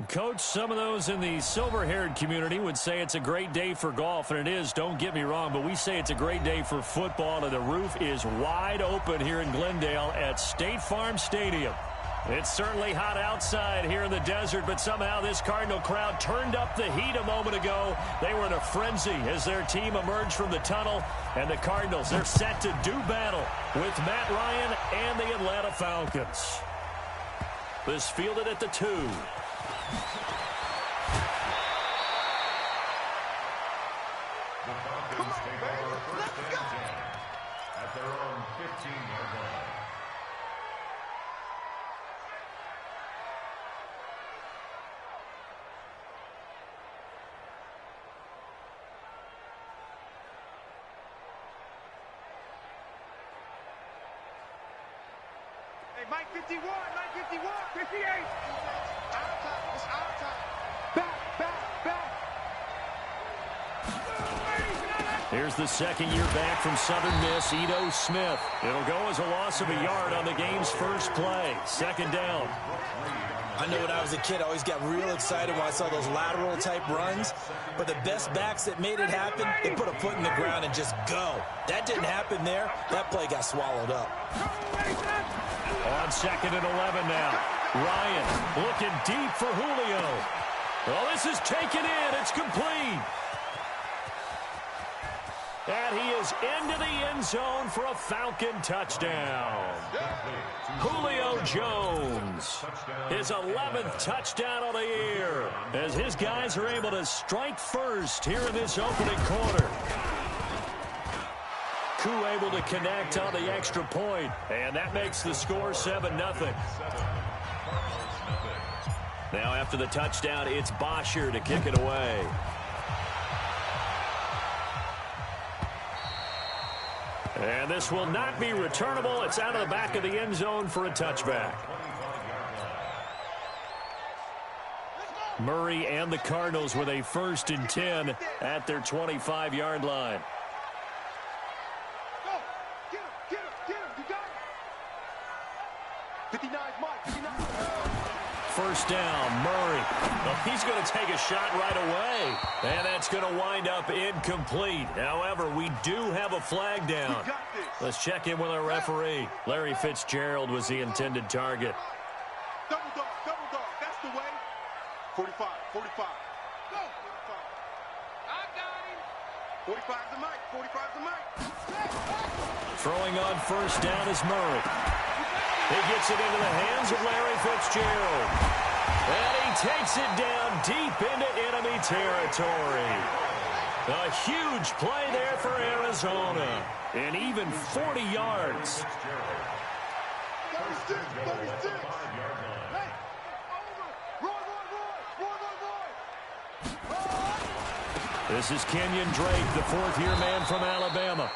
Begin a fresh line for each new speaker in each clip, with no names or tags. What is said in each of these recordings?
Coach, some of those in the silver-haired community would say it's a great day for golf, and it is, don't get me wrong, but we say it's a great day for football, and the roof is wide open here in Glendale at State Farm Stadium. It's certainly hot outside here in the desert, but somehow this Cardinal crowd turned up the heat a moment ago. They were in a frenzy as their team emerged from the tunnel, and the Cardinals, they're set to do battle with Matt Ryan and the Atlanta Falcons. This fielded at the 2.
Come on, baby. Let's go. At their own 15-yard line.
Hey, Mike 51, Mike 51, 58. Our time, it's our time. Back.
Here's the second year back from Southern Miss, Ito Smith. It'll go as a loss of a yard on the game's first play. Second down.
I know when I was a kid, I always got real excited when I saw those lateral-type runs. But the best backs that made it happen, they put a foot in the ground and just go. That didn't happen there. That play got swallowed up.
On 2nd and 11 now. Ryan looking deep for Julio. Well, this is taken in. It's complete. And he is into the end zone for a Falcon touchdown. Julio Jones, his 11th touchdown of the year, as his guys are able to strike first here in this opening quarter. Koo able to connect on the extra point, and that makes the score 7-0. Now after the touchdown, it's Bosher to kick it away. And this will not be returnable. It's out of the back of the end zone for a touchback. Murray and the Cardinals with a 1st and 10 at their 25-yard line.
Go. Get him. You got it. 59 Mike, 59.
First down, Murray. Well, he's going to take a shot right away. And that's going to wind up incomplete. However, we do have a flag down. Let's check in with our referee. Larry Fitzgerald was the intended target.
Double dog. That's the way. 45. Go. 45. I got him. 45's the mic.
Throwing on first down is Murray. He gets it into the hands of Larry Fitzgerald. And he takes it down deep into enemy territory. A huge play there for Arizona. And even 40 yards.
36. Hey, over. Roy.
This is Kenyon Drake, the 4th-year man from Alabama.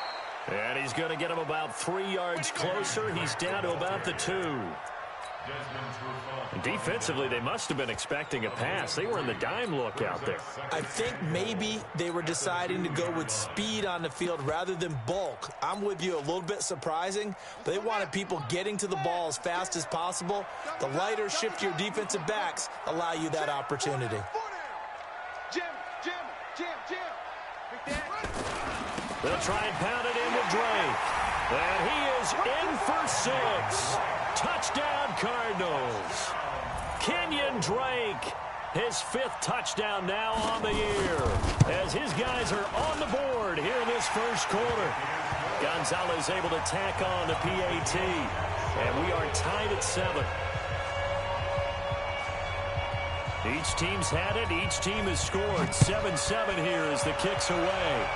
And he's going to get him about 3 yards closer. He's down to about the 2. Defensively, they must have been expecting a pass. They were in the dime look out there.
I think maybe they were deciding to go with speed on the field rather than bulk. I'm with you, a little bit surprising. But they wanted people getting to the ball as fast as possible. The lighter, shiftier defensive backs allow you that opportunity.
Jim.
They'll try and pound it into Drake. And he is in for 6. Touchdown, Cardinals. Kenyon Drake, his 5th touchdown now on the year, as his guys are on the board here in this first quarter. Gonzalez able to tack on the PAT, and we are tied at 7. Each team's had it. Each team has scored. 7-7 here as the kick's away.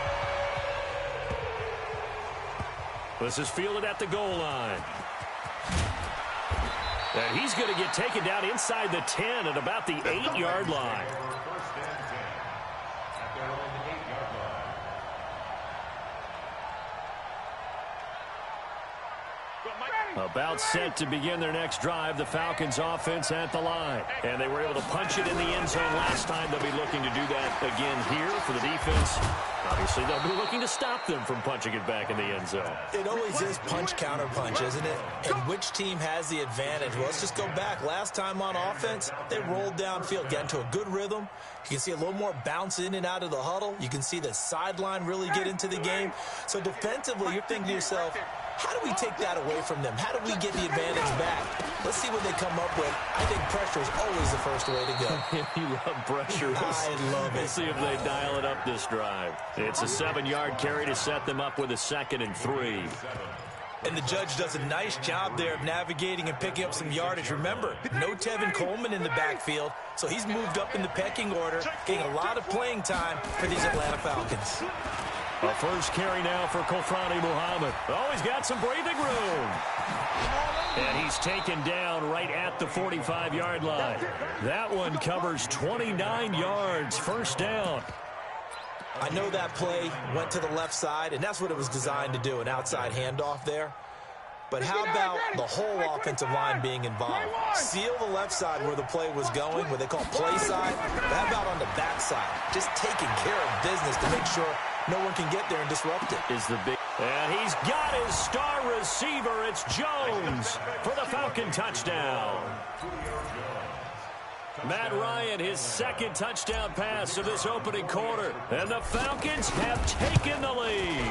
This is fielded at the goal line. And he's going to get taken down inside the 10 at about the 8-yard line. About set to begin their next drive, the Falcons offense at the line. And they were able to punch it in the end zone last time. They'll be looking to do that again here for the defense. Obviously, they'll be looking to stop them from punching it back in the end zone.
It always is punch-counter-punch, isn't it? And which team has the advantage? Well, let's just go back. Last time on offense, they rolled downfield, got into a good rhythm. You can see a little more bounce in and out of the huddle. You can see the sideline really get into the game. So defensively, you're thinking to yourself, how do we take that away from them? How do we get the advantage back? Let's see what they come up with. I think pressure is always the first way to go.
You love pressure.
I love it.
We'll see if they dial it up this drive. It's a 7-yard carry to set them up with a 2nd and 3.
And the judge does a nice job there of navigating and picking up some yardage. Remember, no Tevin Coleman in the backfield, so he's moved up in the pecking order, getting a lot of playing time for these Atlanta Falcons.
A first carry now for Kofrani Muhammad. Oh, he's got some breathing room. And he's taken down right at the 45-yard line. That one covers 29 yards, first down.
I know that play went to the left side, and that's what it was designed to do, an outside handoff there. But how about the whole offensive line being involved? Seal the left side where the play was going, what they call play side. But how about on the back side? Just taking care of business to make sure no one can get there and disrupt it.
And he's got his star receiver. It's Jones for the Falcon touchdown. Matt Ryan, his 2nd touchdown pass of this opening quarter. And the Falcons have taken the lead.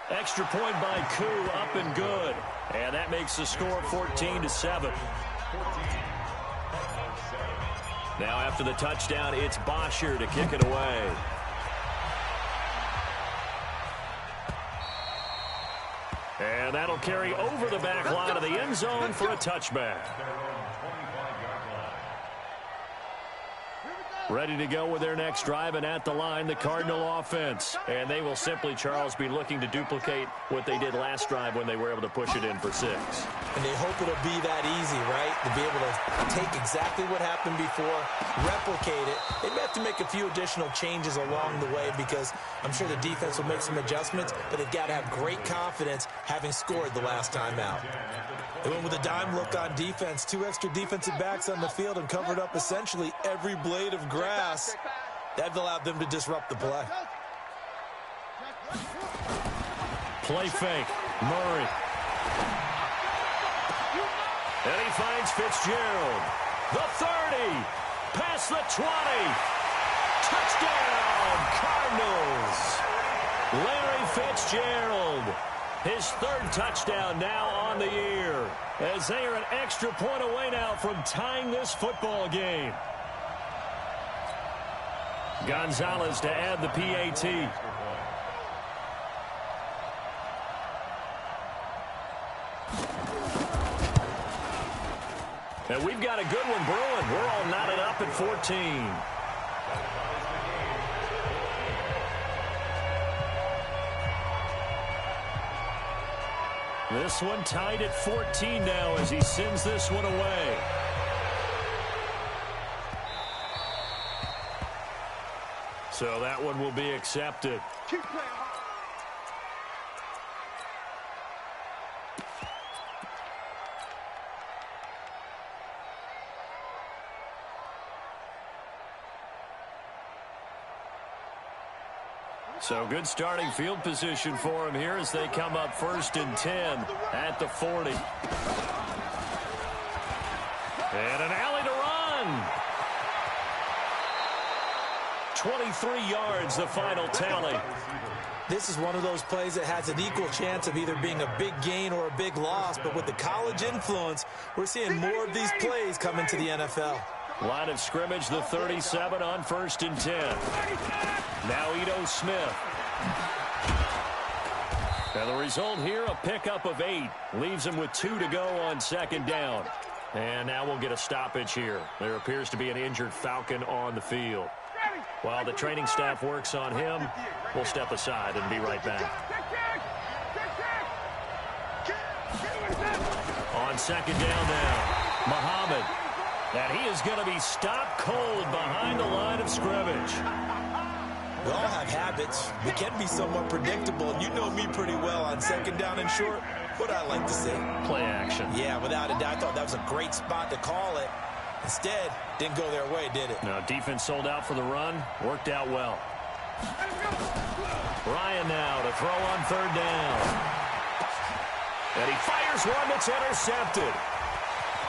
Extra point by Koo, up and good. And that makes the score 14-7. Now after the touchdown, it's Bosher to kick it away. And that'll carry over the back line of the end zone for a touchback. Ready to go with their next drive, and at the line, the Cardinal offense. And they will simply, Charles, be looking to duplicate what they did last drive when they were able to push it in for 6.
And they hope it'll be that easy, right? To be able to take exactly what happened before, replicate it. They may have to make a few additional changes along the way because I'm sure the defense will make some adjustments, but they've got to have great confidence having scored the last time out. They went with a dime look on defense, 2 extra defensive backs on the field and covered up essentially every blade of grass. That allowed them to disrupt the play.
Play fake. Murray. And he finds Fitzgerald. The 30. Past the 20. Touchdown, Cardinals. Larry Fitzgerald. His 3rd touchdown now on the year, as they are an extra point away now from tying this football game. Gonzalez to add the PAT. And we've got a good one brewing. We're all knotted up at 14. This one tied at 14 now as he sends this one away. So that one will be accepted.
Keep playing hard.
So good starting field position for him here as they come up 1st and 10 at the 40. And an alley to run. 23 yards, the final tally.
This is one of those plays that has an equal chance of either being a big gain or a big loss, but with the college influence, we're seeing more of these plays come into the NFL.
Line of scrimmage, the 37 on 1st and 10. Now Ito Smith. And the result here, a pickup of 8. Leaves him with 2 to go on 2nd down. And now we'll get a stoppage here. There appears to be an injured Falcon on the field. While the training staff works on him, we'll step aside and be right back. On 2nd down now, Muhammad. And he is going to be stopped cold behind the line of scrimmage.
We all have habits. We can be somewhat predictable, and you know me pretty well on 2nd down and short. What I like to see.
Play action.
Yeah, without a doubt. I thought that was a great spot to call it. Instead, didn't go their way, did it?
No, defense sold out for the run. Worked out well. Ryan now to throw on third down. And he fires one that's intercepted.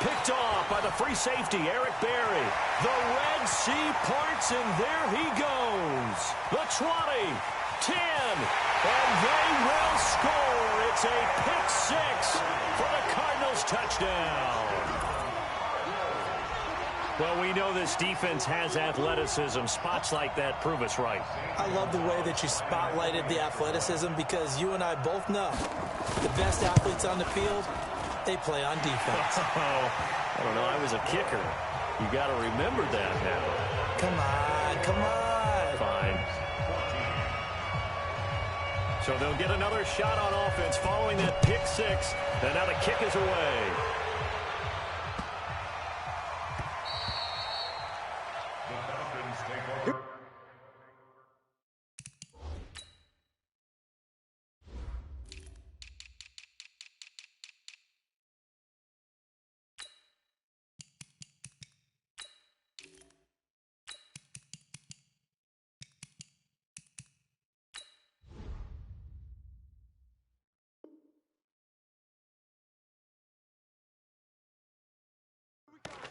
Picked off by the free safety, Eric Berry. The Red Sea parts, and there he goes. The 20, 10, and they will score. It's a pick six for the Cardinals touchdown. Well, we know this defense has athleticism. Spots like that prove us right.
I love the way that you spotlighted the athleticism because you and I both know the best athletes on the field, they play on defense.
I don't know. I was a kicker. You got to remember that now.
Come on, come on.
Fine. So they'll get another shot on offense following that pick six. And now the kick is away.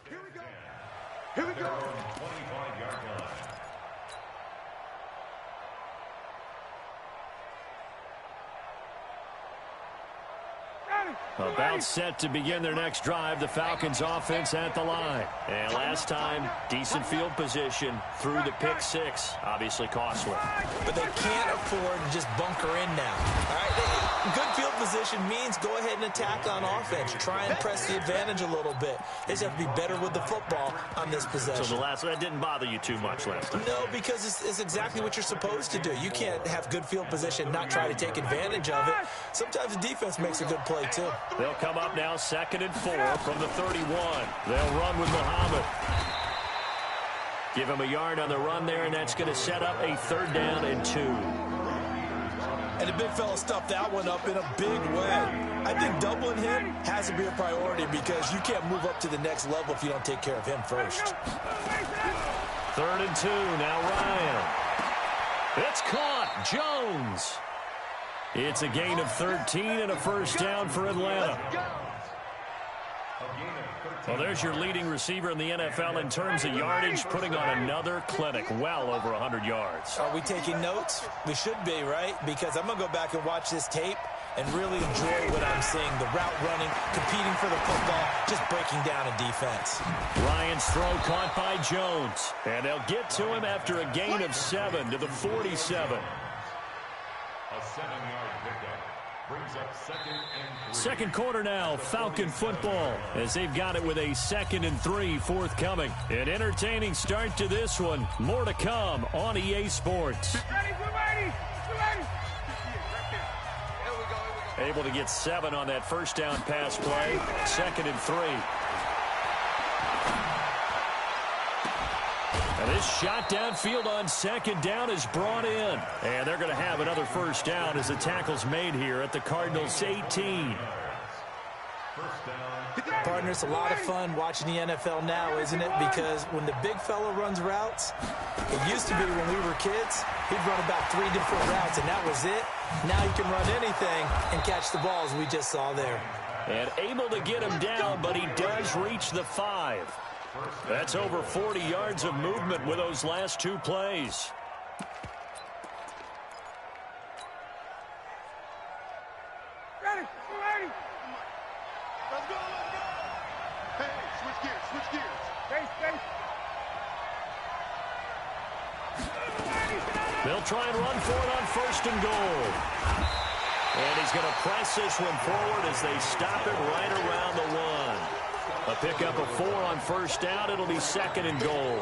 Here we go. Here we go.
25-yard line.
About set to begin their next drive. The Falcons offense at the line. And last time, decent field position through the pick six. Obviously costly.
But they can't afford to just bunker in now. All right, good field position means go ahead and attack on offense. Try and press the advantage a little bit. They just have to be better with the football on this possession.
So the last one, that didn't bother you too much last time?
No, because it's exactly what you're supposed to do. You can't have good field position, not try to take advantage of it. Sometimes the defense makes a good play, too.
They'll come up now 2nd and 4 from the 31. They'll run with Muhammad. Give him a yard on the run there, and that's going to set up a 3rd down and 2.
And the big fella stuffed that one up in a big way. I think doubling him has to be a priority because you can't move up to the next level if you don't take care of him first.
3rd and 2, now Ryan. It's caught, Jones. It's a gain of 13 and a 1st down for Atlanta. Well, there's your leading receiver in the NFL in terms of yardage, putting on another clinic, well over 100 yards.
Are we taking notes? We should be, right? Because I'm going to go back and watch this tape and really enjoy what I'm seeing. The route running, competing for the football, just breaking down a defense.
Ryan's throw caught by Jones. And they'll get to him after a gain of 7 to the 47.
A 7-yard pickup brings up 2nd and 3.
Second quarter now, Falcon football, as they've got it with a 2nd and 3 forthcoming. An entertaining start to this one. More to come on EA Sports. Able to get 7 on that 1st down pass play. 2nd and 3. And this shot downfield on 2nd down is brought in. And they're going to have another 1st down as the tackle's made here at the Cardinals' 18.
Partner, it's a lot of fun watching the NFL now, isn't it? Because when the big fella runs routes, it used to be when we were kids, he'd run about 3 different routes, and that was it. Now he can run anything and catch the balls we just saw there.
And able to get him down, but he does reach the 5. That's over 40 yards of movement with those last 2 plays.
Ready. Let's go. Hey, switch gears. Stay.
They'll try and run for it on 1st and goal. And he's going to press this one forward as they stop it right around the 1. A pickup of 4 on 1st down. It'll be 2nd and goal.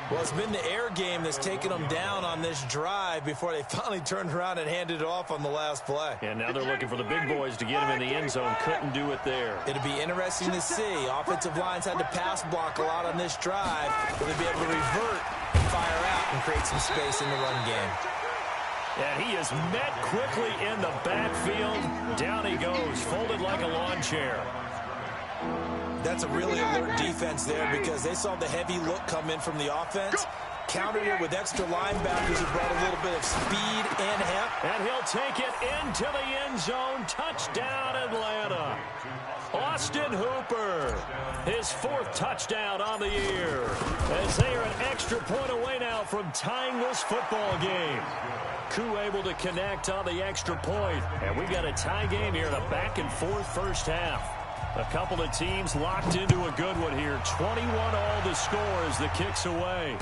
Well, it's been the air game that's taken them down on this drive before they finally turned around and handed it off on the last play.
And now they're looking for the big boys to get him in the end zone. Couldn't do it there.
It'll be interesting to see. Offensive lines had to pass block a lot on this drive. Will they be able to revert and fire out and create some space in the run game?
And he is met quickly in the backfield. Down he goes, folded like a lawn chair.
That's a really alert defense there because they saw the heavy look come in from the offense. Countered it with extra linebackers who brought a little bit of speed and heft.
And he'll take it into the end zone. Touchdown, Atlanta. Austin Hooper, his 4th touchdown on the year, as they are an extra point away now from tying this football game. Koo able to connect on the extra point. And we've got a tie game here in a back-and-forth first half. A couple of teams locked into a good one here. 21 all the score as the kick's away.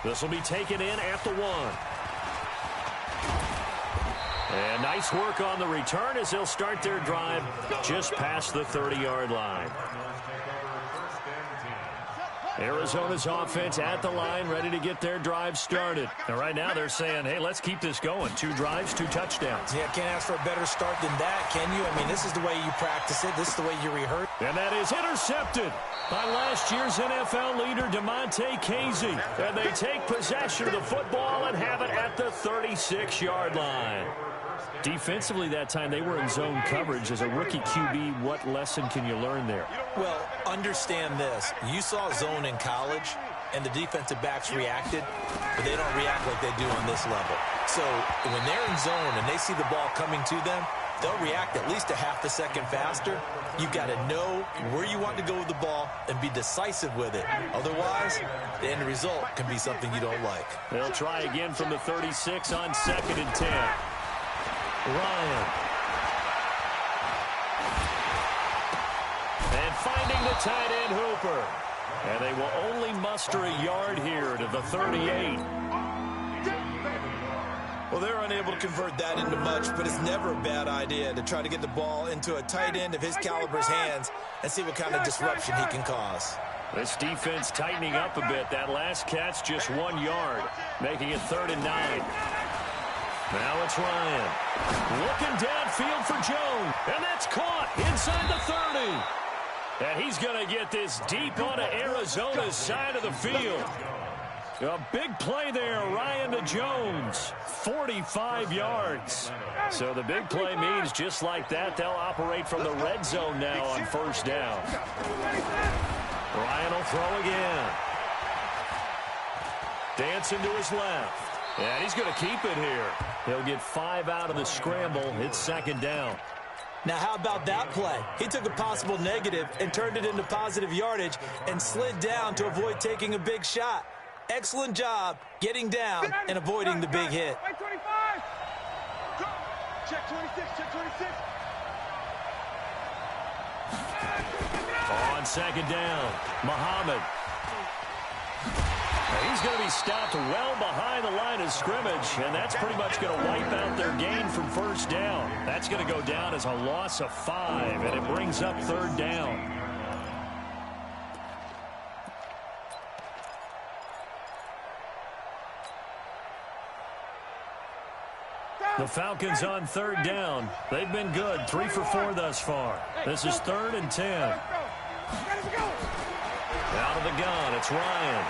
This will be taken in at the 1. And nice work on the return as they'll start their drive just past the 30-yard line. Arizona's offense at the line, ready to get their drive started. And right now they're saying, hey, let's keep this going. 2 drives, 2 touchdowns.
Yeah, can't ask for a better start than that, can you? I mean, this is the way you practice it. This is the way you rehearse.
And that is intercepted by last year's NFL leader, DeMonte Casey. And they take possession of the football and have it at the 36-yard line. Defensively that time, they were in zone coverage. As a rookie QB, what lesson can you learn there?
Well, understand this. You saw zone in college, and the defensive backs reacted, but they don't react like they do on this level. So when they're in zone and they see the ball coming to them, they'll react at least a half a second faster. You've got to know where you want to go with the ball and be decisive with it. Otherwise, the end result can be something you don't like.
They'll try again from the 36 on 2nd and 10. Ryan. And finding the tight end Hooper. And they will only muster a yard here to the 38.
Well, they're unable to convert that into much, but it's never a bad idea to try to get the ball into a tight end of his caliber's hands and see what kind of disruption he can cause.
This defense tightening up a bit. That last catch just 1 yard, making it 3rd and 9. Now it's Ryan. Looking downfield for Jones. And that's caught inside the 30. And he's going to get this deep onto Arizona's side of the field. A big play there, Ryan to Jones. 45 yards. So the big play means just like that, they'll operate from the red zone now on 1st down. Ryan will throw again. Dancing to his left. And he's going to keep it here. He'll get 5 out of the scramble. It's 2nd down.
Now, how about that play? He took a possible negative and turned it into positive yardage and slid down to avoid taking a big shot. Excellent job getting down and avoiding the big hit.
Check 26, check 26.
On 2nd down, Muhammad. He's going to be stopped well behind the line of scrimmage, and that's pretty much going to wipe out their gain from 1st down. That's going to go down as a loss of 5, and it brings up 3rd down. The Falcons on 3rd down. They've been good, 3 for 4 thus far. This is 3rd and 10. Out of the gun, it's Ryan.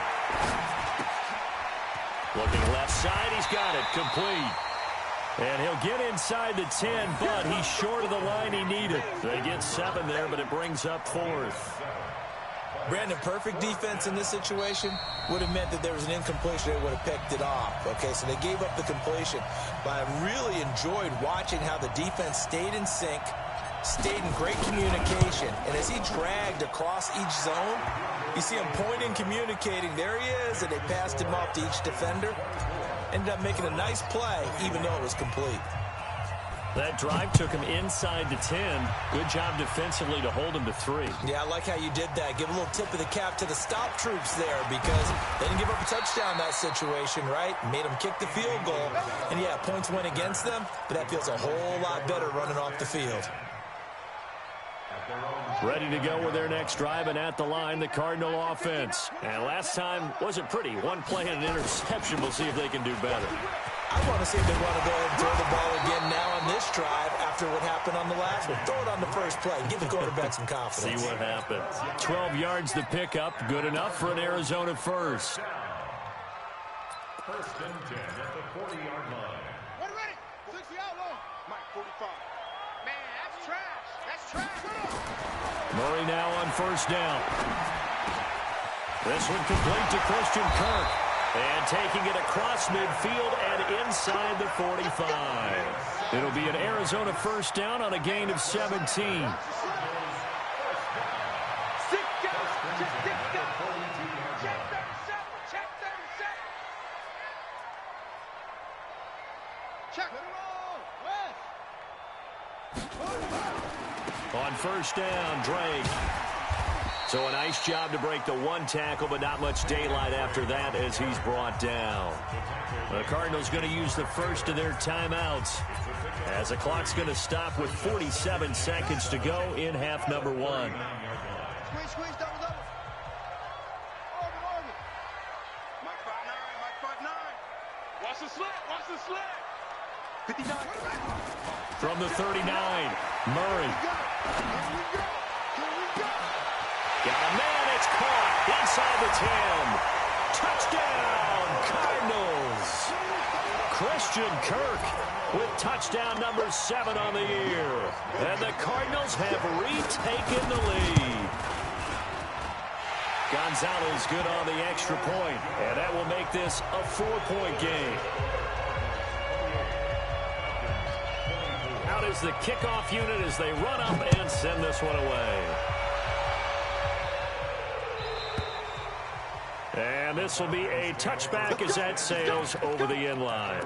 Looking left side, he's got it, complete. And he'll get inside the 10, but he's short of the line he needed. They get 7 there, but it brings up 4th.
Brandon, perfect defense in this situation would have meant that there was an incompletion. They would have picked it off. Okay, so they gave up the completion. But I really enjoyed watching how the defense stayed in sync, stayed in great communication. And as he dragged across each zone, you see him pointing, communicating. There he is, and they passed him off to each defender. Ended up making a nice play, even though it was complete.
That drive took him inside the 10. Good job defensively to hold him to 3.
Yeah, I like how you did that. Give a little tip of the cap to the stop troops there because they didn't give up a touchdown in that situation, right? Made them kick the field goal. And, yeah, points went against them, but that feels a whole lot better running off the field.
Ready to go with their next drive, and at the line, the Cardinal offense. And last time wasn't pretty. 1 play and an interception. We'll see if they can do better.
I want to see if they want to go ahead and throw the ball again now on this drive after what happened on the last one. Throw it on the first play. Give the quarterback some confidence.
See what happens. 12 yards to pick up. Good enough for an Arizona first.
1st and 10 at the 40-yard line.
45. Man, that's trash. That's trash.
Murray now on first down. This one complete to Christian Kirk. And taking it across midfield and inside the 45. It'll be an Arizona first down on a gain of 17. On first down, Drake. So a nice job to break the one tackle, but not much daylight after that as he's brought down. The Cardinals going to use the first of their timeouts as the clock's going to stop with 47 seconds to go in half number one.
Squeeze, double. Orbit. Mike 5'9". Watch the slant. 59.
From the 39, Murray.
Here we go.
Got a man, it's caught inside the 10. Touchdown, Cardinals. Christian Kirk with touchdown number 7 on the year. And the Cardinals have retaken the lead. Gonzalez good on the extra point, and that will make this a 4-point game. Out is the kickoff unit as they run up and send this one away. And this will be a touchback as that sails over the end line.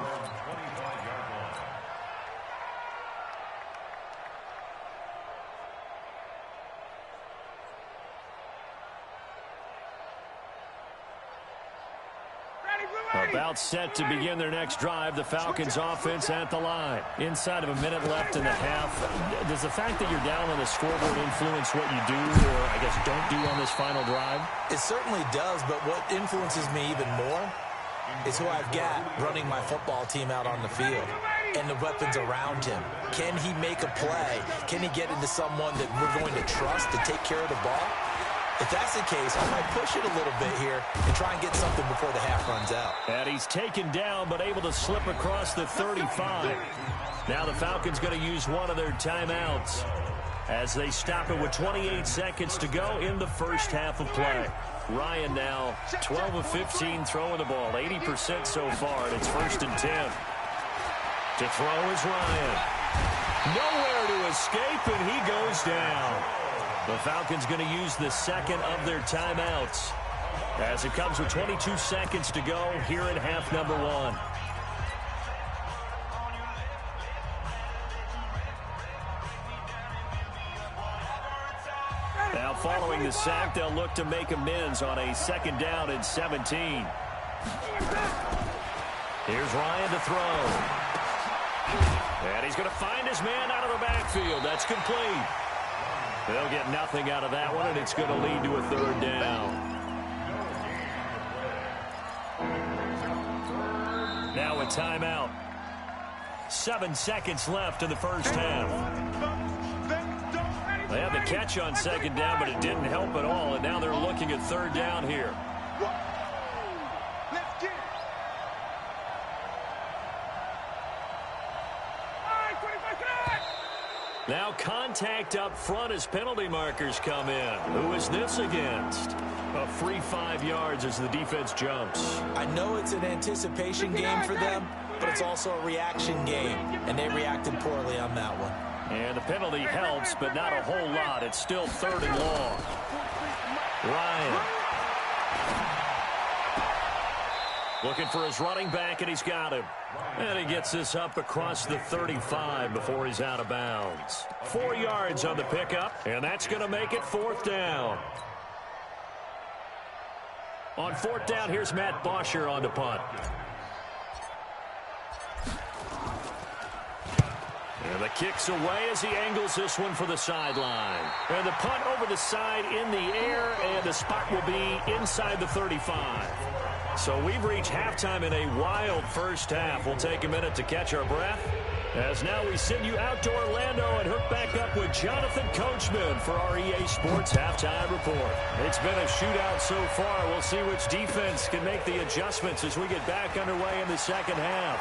About set to begin their next drive. The Falcons offense at the line. Inside of a minute left in the half. Does the fact that you're down on the scoreboard influence what you do, or I guess don't do on this final drive?
It certainly does, but what influences me even more is who I've got running my football team out on the field and the weapons around him. Can he make a play? Can he get into someone that we're going to trust to take care of the ball? If that's the case, I might push it a little bit here and try and get something before the half runs out.
And he's taken down, but able to slip across the 35. Now the Falcons going to use one of their timeouts as they stop it with 28 seconds to go in the first half of play. Ryan now 12 of 15 throwing the ball, 80% so far, and it's 1st and 10. To throw is Ryan. Nowhere to escape, and he goes down. The Falcons going to use the second of their timeouts as it comes with 22 seconds to go here in half number one. Now following the sack, they'll look to make amends on a 2nd down and 17. Here's Ryan to throw. And he's going to find his man out of the backfield. That's complete. They'll get nothing out of that one, and it's going to lead to a 3rd down. Now a timeout. 7 seconds left in the first half. They had the catch on 2nd down, but it didn't help at all, and now they're looking at 3rd down here. Now contact up front as penalty markers come in. Who is this against? A free 5 yards as the defense jumps.
I know it's an anticipation game for them, but it's also a reaction game, and they reacted poorly on that one.
And the penalty helps, but not a whole lot. It's still 3rd and long. Ryan. Looking for his running back, and he's got him. And he gets this up across the 35 before he's out of bounds. 4 yards on the pickup, and that's going to make it 4th down. On 4th down, here's Matt Bosher on the punt. And the kick's away as he angles this one for the sideline. And the punt over the side in the air, and the spot will be inside the 35. So we've reached halftime in a wild first half. We'll take a minute to catch our breath, as now we send you out to Orlando and hook back up with Jonathan Coachman for our EA Sports Halftime Report. It's been a shootout so far. We'll see which defense can make the adjustments as we get back underway in the second half.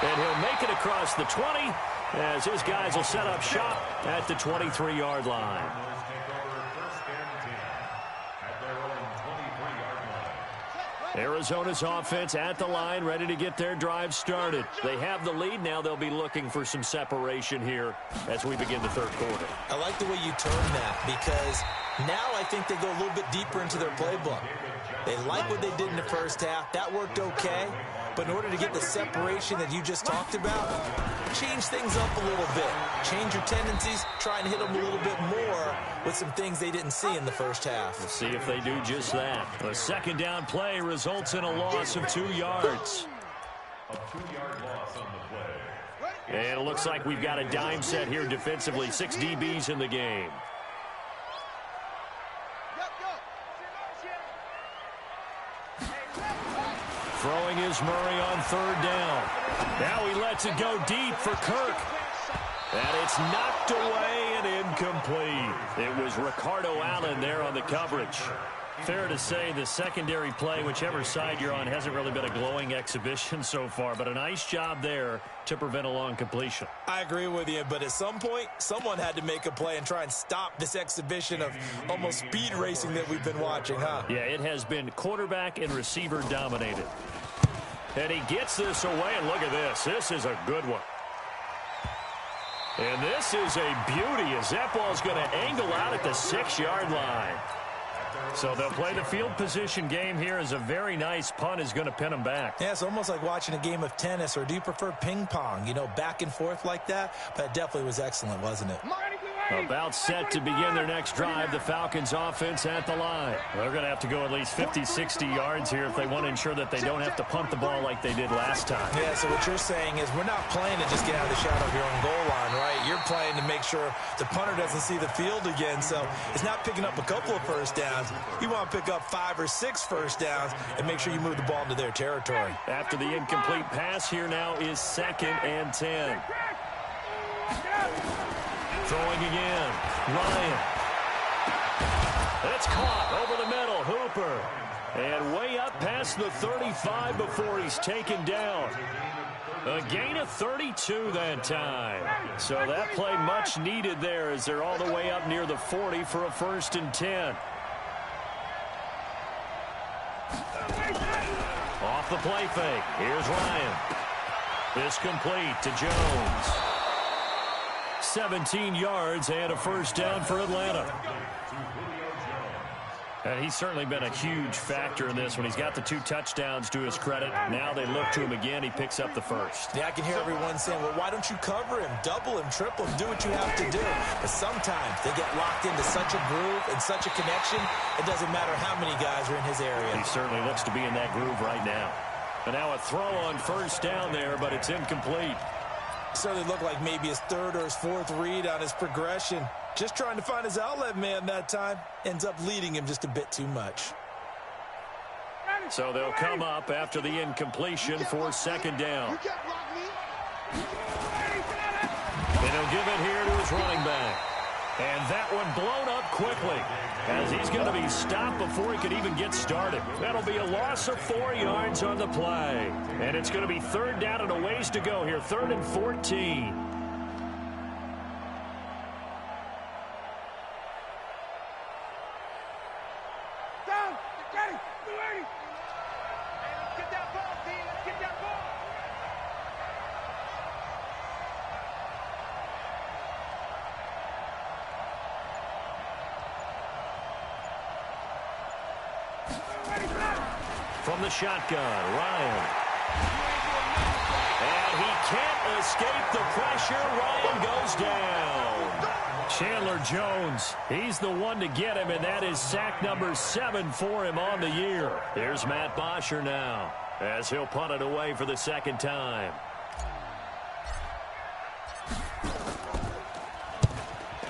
And he'll make it across the 20 as his guys will set up shop at the 23-yard line. Arizona's offense at the line, ready to get their drive started. They have the lead. Now they'll be looking for some separation here as we begin the third quarter.
I like the way you turn that, because now I think they go a little bit deeper into their playbook. They like what they did in the first half. That worked okay. But in order to get the separation that you just talked about, change things up a little bit. Change your tendencies, try and hit them a little bit more with some things they didn't see in the first half.
We'll see if they do just that. A second down play results in a loss of 2 yards.
A 2-yard loss on the play.
And it looks like we've got a dime set here defensively. 6 DBs in the game. Throwing is Murray on third down. Now he lets it go deep for Kirk. And it's knocked away and incomplete. It was Ricardo Allen there on the coverage. Fair to say the secondary play, whichever side you're on, hasn't really been a glowing exhibition so far, but a nice job there to prevent a long completion.
I agree with you, but at some point, someone had to make a play and try and stop this exhibition of almost speed racing that we've been watching, huh?
Yeah, it has been quarterback and receiver dominated. And he gets this away, and look at this. This is a good one. And this is a beauty as that ball's going to angle out at the 6-yard line. So they'll play the field position game here as a very nice punt is going to pin them back.
Yeah, it's almost like watching a game of tennis, or do you prefer ping pong? You know, back and forth like that? But it definitely was excellent, wasn't it?
About set to begin their next drive, the Falcons offense at the line. They're going to have to go at least 50, 60 yards here if they want to ensure that they don't have to punt the ball like they did last time.
Yeah, so what you're saying is we're not playing to just get out of the shadow of your own goal line, right? You're playing to make sure the punter doesn't see the field again, so it's not picking up a couple of first downs. You want to pick up 5 or 6 first downs and make sure you move the ball into their territory. After the incomplete pass, here now is 2nd and 10.
Throwing again, Ryan. It's caught over the middle, Hooper. And way up past the 35 before he's taken down. A gain of 32 that time. So that play much needed there as they're all the way up near the 40 for a 1st and 10. Off the play fake. Here's Ryan. This complete to Jones. 17 yards and a 1st down for Atlanta. And he's certainly been a huge factor in this when he's got the 2 touchdowns to his credit. Now they look to him again. He picks up the 1st.
Yeah, I can hear everyone saying, well, why don't you cover him, double him, triple him, do what you have to do. But sometimes they get locked into such a groove and such a connection, it doesn't matter how many guys are in his area.
He certainly looks to be in that groove right now. And now a throw on 1st down there, but it's incomplete.
Certainly looked like maybe his 3rd or his 4th read on his progression. Just trying to find his outlet man that time. Ends up leading him just a bit too much.
So they'll come up after the incompletion for 2nd down. And he'll give it here to his running back. And that one blown up quickly as he's going to be stopped before he could even get started. That'll be a loss of 4 yards on the play. And it's going to be 3rd down and a ways to go here. 3rd and 14. From the shotgun, Ryan. And he can't escape the pressure. Ryan goes down. Chandler Jones, he's the one to get him, and that is sack number 7 for him on the year. There's Matt Bosher now as he'll punt it away for the 2nd time.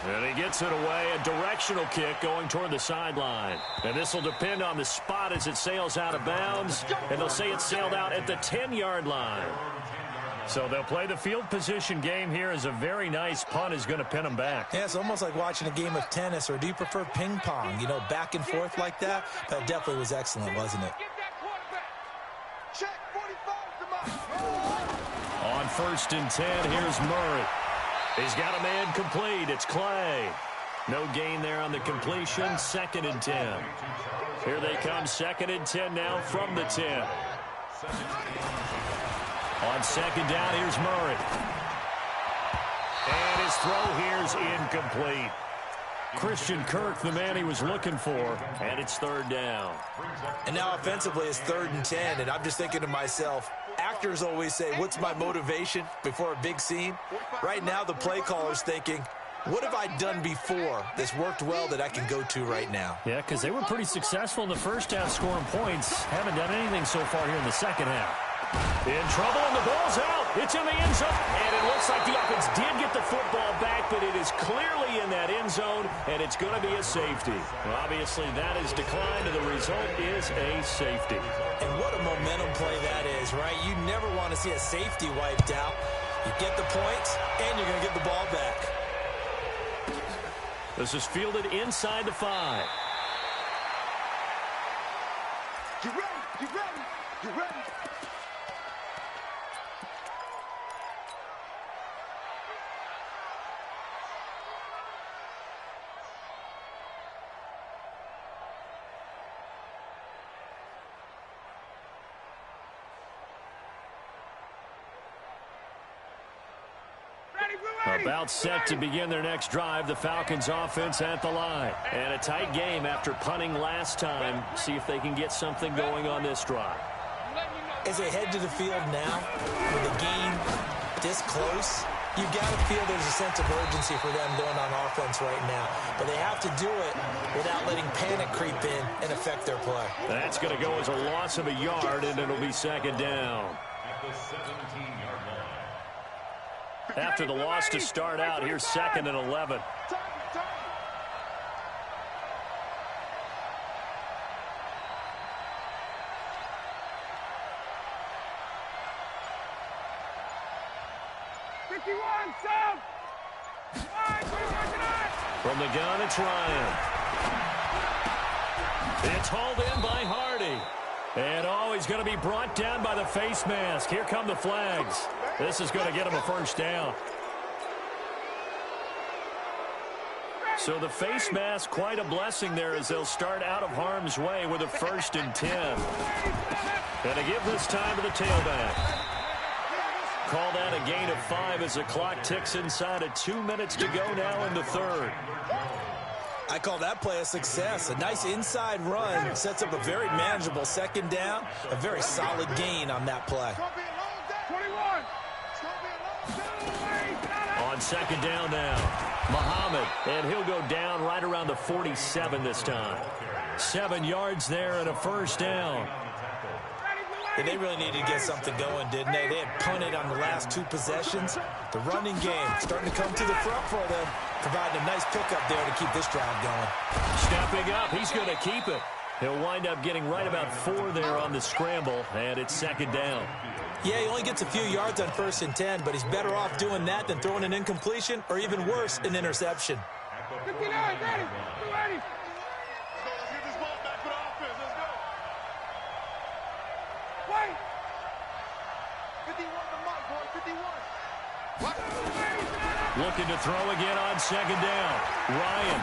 And he gets it away, a directional kick going toward the sideline. And this will depend on the spot as it sails out of bounds. And they'll say it sailed out at the 10-yard line. So they'll play the field position game here as a very nice punt is going to pin them back.
Yeah, it's almost like watching a game of tennis, or do you prefer ping pong? You know, back and forth like that? That definitely was excellent, wasn't it?
On 1st and 10. Here's Murray. He's got a man complete. It's Clay. No gain there on the completion. 2nd and 10. Here they come. 2nd and 10 now from the 10. On 2nd down, here's Murray. And his throw here's incomplete. Christian Kirk, the man he was looking for, and it's 3rd down.
And now offensively it's 3rd and 10, and I'm just thinking to myself, actors always say, what's my motivation before a big scene? Right now the play caller's thinking, what have I done before that's worked well that I can go to right now?
Yeah, because they were pretty successful in the first half scoring points. Haven't done anything so far here in the second half. In trouble, and the ball's out. It's in the end zone, and it looks like the offense did get the football back, but it is clearly in that end zone, and it's going to be a safety. Well, obviously, that is declined, and the result is a safety.
And what a momentum play that is, right? You never want to see a safety wiped out. You get the points, and you're going to get the ball back.
This is fielded inside the 5.
You ready? You ready? You ready?
About set to begin their next drive. The Falcons offense at the line. And a tight game after punting last time. See if they can get something going on this drive.
As they head to the field now, with the game this close, you've got to feel there's a sense of urgency for them going on offense right now. But they have to do it without letting panic creep in and affect their play.
That's going to go as a loss of a yard, and it'll be 2nd down.
At the 17-yard line.
After the loss to start out, here's 2nd and 11. From the gun, it's Ryan. It's hauled in by Hardy. And, he's going to be brought down by the face mask. Here come the flags. This is going to get him a 1st down. So the face mask, quite a blessing there as they'll start out of harm's way with a 1st and 10. And to give this time to the tailback. Call that a gain of 5 as the clock ticks inside of 2 minutes to go now in the 3rd.
I call that play a success. A nice inside run sets up a very manageable 2nd down. A very solid gain on that play.
On 2nd down now, Muhammad, and he'll go down right around the 47 this time. 7 yards there and a 1st down.
And they really needed to get something going, didn't they? They had punted on the last 2 possessions. The running game starting to come to the front for them, providing a nice pickup there to keep this drive going.
Stepping up, he's going to keep it. He'll wind up getting right about 4 there on the scramble, and it's 2nd down.
Yeah, he only gets a few yards on 1st and 10, but he's better off doing that than throwing an incompletion or even worse, an interception.
59, 30, 280.
Looking to throw again on 2nd down. Ryan.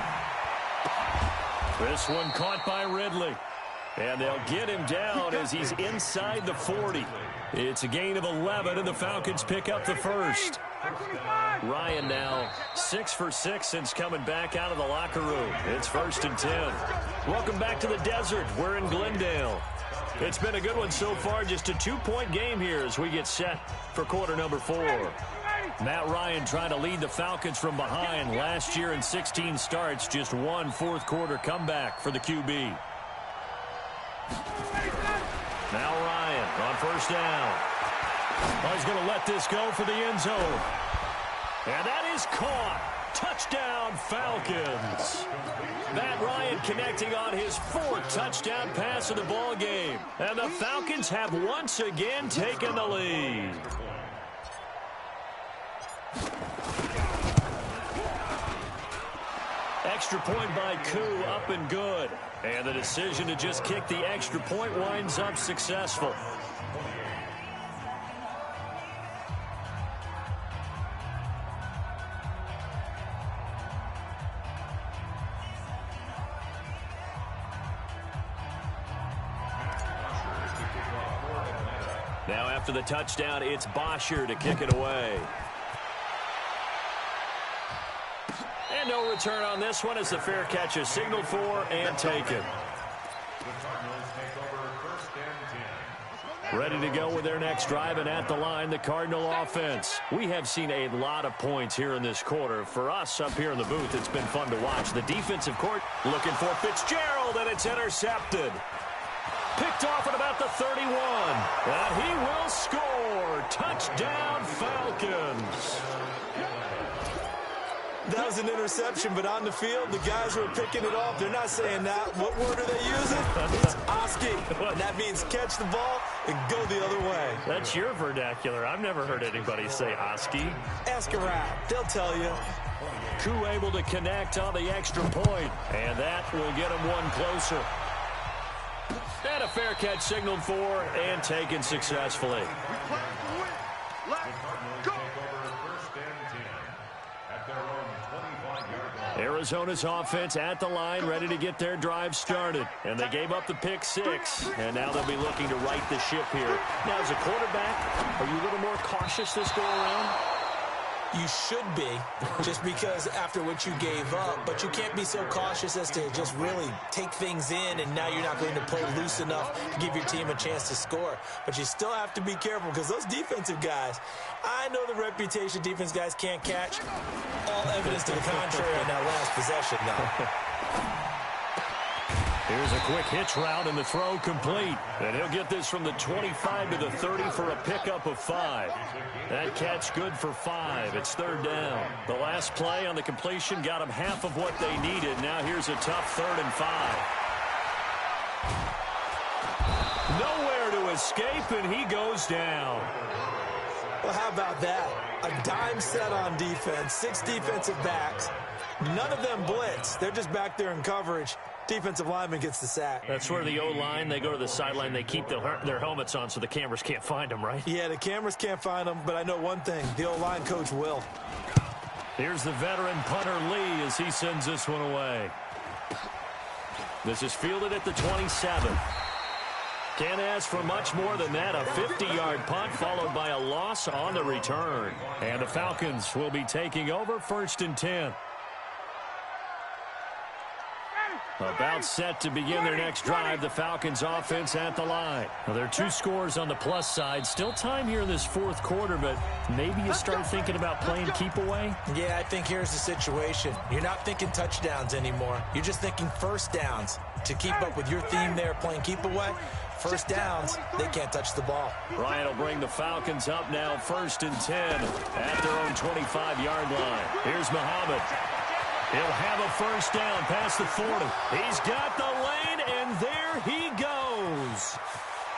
This one caught by Ridley. And they'll get him down as he's inside the 40. It's a gain of 11, and the Falcons pick up the 1st. Ryan now 6 for 6 since coming back out of the locker room. It's 1st and 10. Welcome back to the desert. We're in Glendale. It's been a good one so far. Just a 2-point game here as we get set for quarter number 4. Matt Ryan trying to lead the Falcons from behind. Last year in 16 starts, just 1 fourth-quarter comeback for the QB. Now Ryan on 1st down. He's going to let this go for the end zone. And that is caught. Touchdown, Falcons. Matt Ryan connecting on his 4th touchdown pass of the ball game. And the Falcons have once again taken the lead. Extra point by Koo, up and good. And the decision to just kick the extra point winds up successful. Now after the touchdown, it's Bosher to kick it away. And no return on this one as the fair catch is signaled for and taken. Ready to go with their next drive, and at the line, the Cardinal offense. We have seen a lot of points here in this quarter. For us up here in the booth, it's been fun to watch. The defensive court looking for Fitzgerald, and it's intercepted. Picked off at about the 31. And he will score. Touchdown, Falcons.
That was an interception, but on the field, the guys who are picking it off, they're not saying that. What word are they using? It's Oski. And that means catch the ball and go the other way.
That's your vernacular. I've never heard anybody say Oski.
Ask around. They'll tell you.
Koo able to connect on the extra point, and that will get him one closer. And a fair catch signaled for and taken successfully. Arizona's offense at the line, ready to get their drive started. And they gave up the pick six, and now they'll be looking to right the ship here. Now, as a quarterback, are you a little more cautious this go-around?
You should be, just because after what you gave up, but you can't be so cautious as to just really take things in, and now you're not going to play loose enough to give your team a chance to score. But you still have to be careful, because those defensive guys, I know the reputation defense guys can't catch. All evidence to the contrary on that last possession, though.
Here's a quick hitch route, and the throw complete. And he'll get this from the 25 to the 30 for a pickup of 5. That catch good for 5. It's third down. The last play on the completion got them half of what they needed. Now here's a tough 3rd and 5. Nowhere to escape, and he goes down.
Well, how about that? A dime set on defense, 6 defensive backs. None of them blitz. They're just back there in coverage. Defensive lineman gets the sack.
That's where the O-line, they go to the sideline, they keep their helmets on so the cameras can't find them, right?
Yeah, the cameras can't find them, but I know one thing. The O-line coach will.
Here's the veteran punter Lee as he sends this one away. This is fielded at the 27. Can't ask for much more than that. A 50-yard punt followed by a loss on the return. And the Falcons will be taking over 1st and 10. About set to begin their next drive, the Falcons offense at the line. Now, there are 2 scores on the plus side. Still time here in this 4th quarter, but maybe you start thinking about playing keep away?
Yeah, I think here's the situation. You're not thinking touchdowns anymore. You're just thinking first downs. To keep up with your theme there, playing keep away, first downs, they can't touch the ball.
Ryan will bring the Falcons up now 1st and 10 at their own 25-yard line. Here's Muhammad. He'll have a first down past the 40. He's got the lane, and there he goes.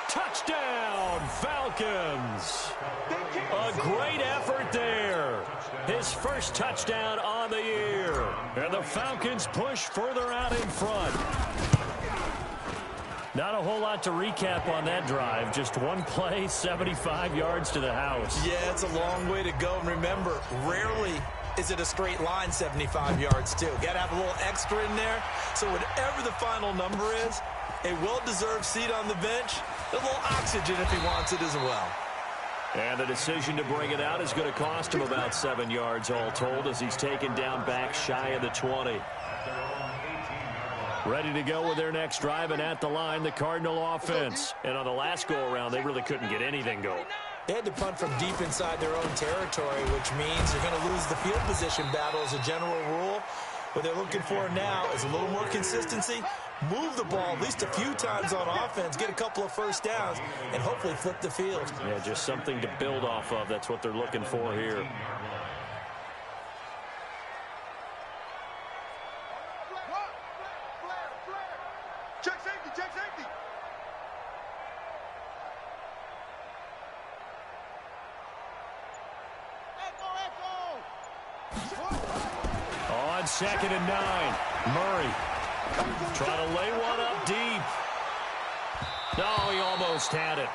Touchdown, Falcons. A great effort there. His first touchdown on the year. And the Falcons push further out in front. Not a whole lot to recap on that drive. Just one play, 75 yards to the house.
Yeah, it's a long way to go. And remember, rarely is it a straight line 75 yards, too. Got to have a little extra in there. So whatever the final number is, a well-deserved seat on the bench, a little oxygen if he wants it as well.
And the decision to bring it out is going to cost him about 7 yards all told as he's taken down back shy of the 20. Ready to go with their next drive, and at the line, the Cardinal offense. And on the last go-around, they really couldn't get anything going.
They had to punt from deep inside their own territory, which means they're going to lose the field position battle as a general rule. What they're looking for now is a little more consistency, move the ball at least a few times on offense, get a couple of first downs, and hopefully flip the field.
Yeah, just something to build off of. That's what they're looking for here.
Check safety, check safety.
On 2nd and 9, Murray trying to lay one up deep. No, he almost had it.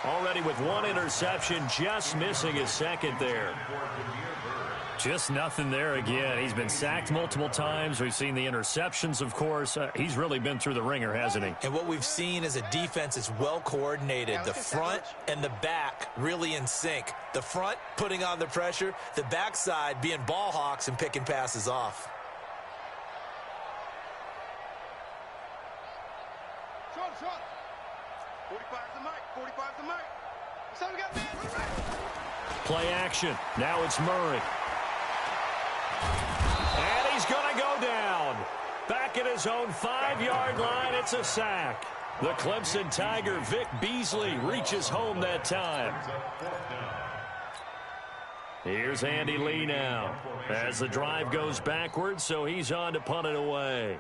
Already with one interception, just missing his second there. Just nothing there again. He's been sacked multiple times. We've seen the interceptions, of course. He's really been through the ringer, hasn't he?
And what we've seen is a defense that's well coordinated. The front and the back really in sync. The front putting on the pressure, the backside being ball hawks and picking passes off.
Short. 45's the mic. 45's the mic. So we got man.
Play action. Now it's Murray. And he's going to go down. Back at his own 5-yard line, it's a sack. The Clemson Tiger, Vic Beasley, reaches home that time. Here's Andy Lee now as the drive goes backwards, so he's on to punt it away.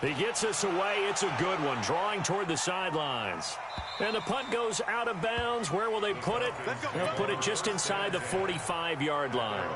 He gets us away. It's a good one, drawing toward the sidelines. And the punt goes out of bounds. Where will they put it? They'll put it just inside the 45-yard line.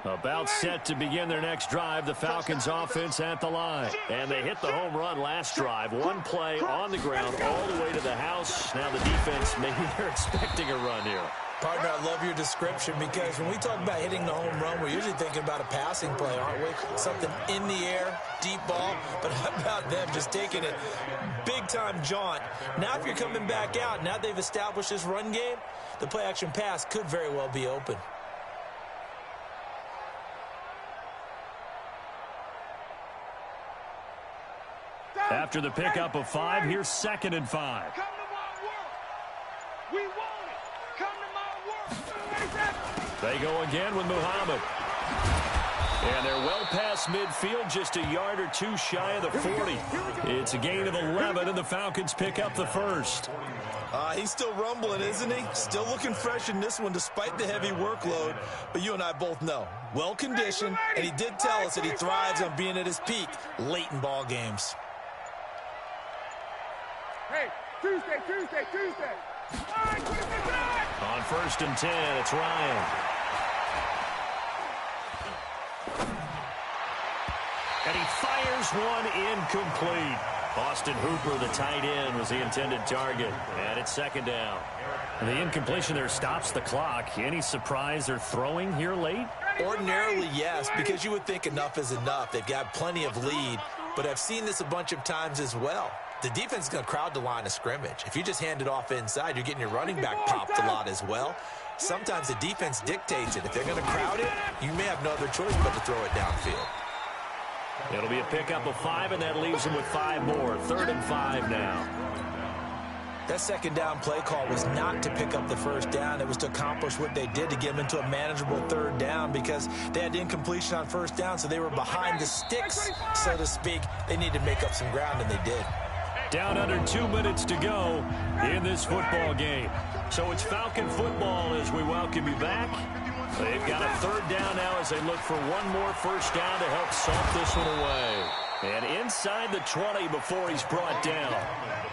About set to begin their next drive, the Falcons offense at the line. And they hit the home run last drive. One play on the ground all the way to the house. Now the defense, maybe they're expecting a run here.
Partner, I love your description because when we talk about hitting the home run, we're usually thinking about a passing play, aren't we? Something in the air, deep ball. But how about them just taking it big-time jaunt? Now if you're coming back out, now they've established this run game, the play-action pass could very well be open.
After the pickup of 5, here's 2nd and 5.
Come to my work. We want it. Come to my work.
They go again with Muhammad. And they're well past midfield, just a yard or two shy of the 40. It's a gain of 11, and the Falcons pick up the first.
He's still rumbling, isn't he? Still looking fresh in this one despite the heavy workload. But you and I both know, well-conditioned, and he did tell us that he thrives on being at his peak late in ball games.
Hey, Tuesday. All right,
On 1st and 10, it's Ryan. And he fires one incomplete. Austin Hooper, the tight end, was the intended target. And it's 2nd down. And the incompletion there stops the clock. Any surprise they're throwing here late?
Ordinarily, yes, because you would think enough is enough. They've got plenty of lead. But I've seen this a bunch of times as well. The defense is going to crowd the line of scrimmage. If you just hand it off inside, you're getting your running back popped a lot as well. Sometimes the defense dictates it. If they're going to crowd it, you may have no other choice but to throw it downfield.
It'll be a pickup of 5, and that leaves them with 5 more. 3rd and 5 now.
That 2nd down play call was not to pick up the 1st down. It was to accomplish what they did to get them into a manageable 3rd down because they had incompletion on 1st down, so they were behind the sticks, so to speak. They needed to make up some ground, and they did.
Down under 2 minutes to go in this football game. So it's Falcon football as we welcome you back. They've got a 3rd down now as they look for one more 1st down to help salt this one away. And inside the 20 before he's brought down.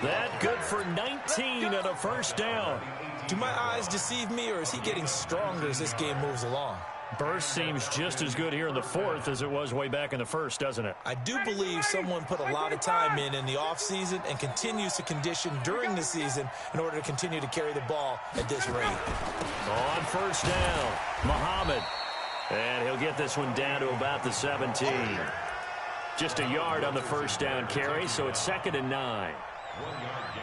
That good for 19 and a 1st down.
Do my eyes deceive me, or is he getting stronger as this game moves along?
Burst seems just as good here in the 4th as it was way back in the 1st, doesn't it?
I do believe someone put a lot of time in the offseason and continues to condition during the season in order to continue to carry the ball at this rate.
On 1st down, Muhammad. And he'll get this one down to about the 17. Just a yard on the 1st down carry, so it's 2nd and 9.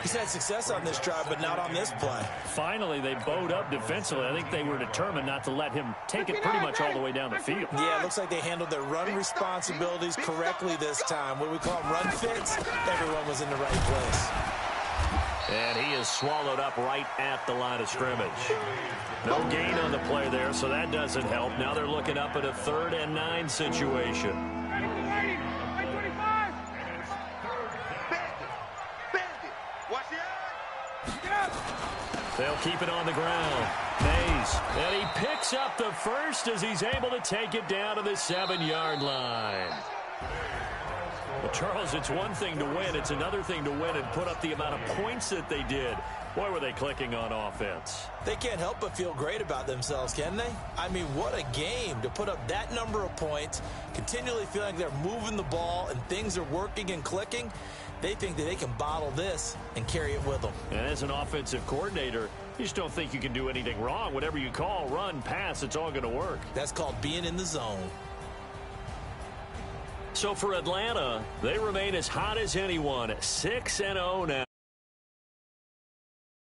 He's had success on this drive, but not on this play.
Finally, they bowed up defensively. I think they were determined not to let him take it pretty much all the way down the field.
Yeah, it looks like they handled their run responsibilities correctly this time. What we call run fits, everyone was in the right place.
And he is swallowed up right at the line of scrimmage. No gain on the play there, so that doesn't help. Now they're looking up at a 3rd and 9 situation. They'll keep it on the ground. Mays. And he picks up the 1st as he's able to take it down to the 7-yard line. Well, Charles, it's one thing to win. It's another thing to win and put up the amount of points that they did. Boy, were they clicking on offense.
They can't help but feel great about themselves, can they? I mean, what a game to put up that number of points, continually feeling like they're moving the ball and things are working and clicking. They think that they can bottle this and carry it with them.
And as an offensive coordinator, you just don't think you can do anything wrong. Whatever you call, run, pass, it's all going to work.
That's called being in the zone.
So for Atlanta, they remain as hot as anyone, 6-0 now.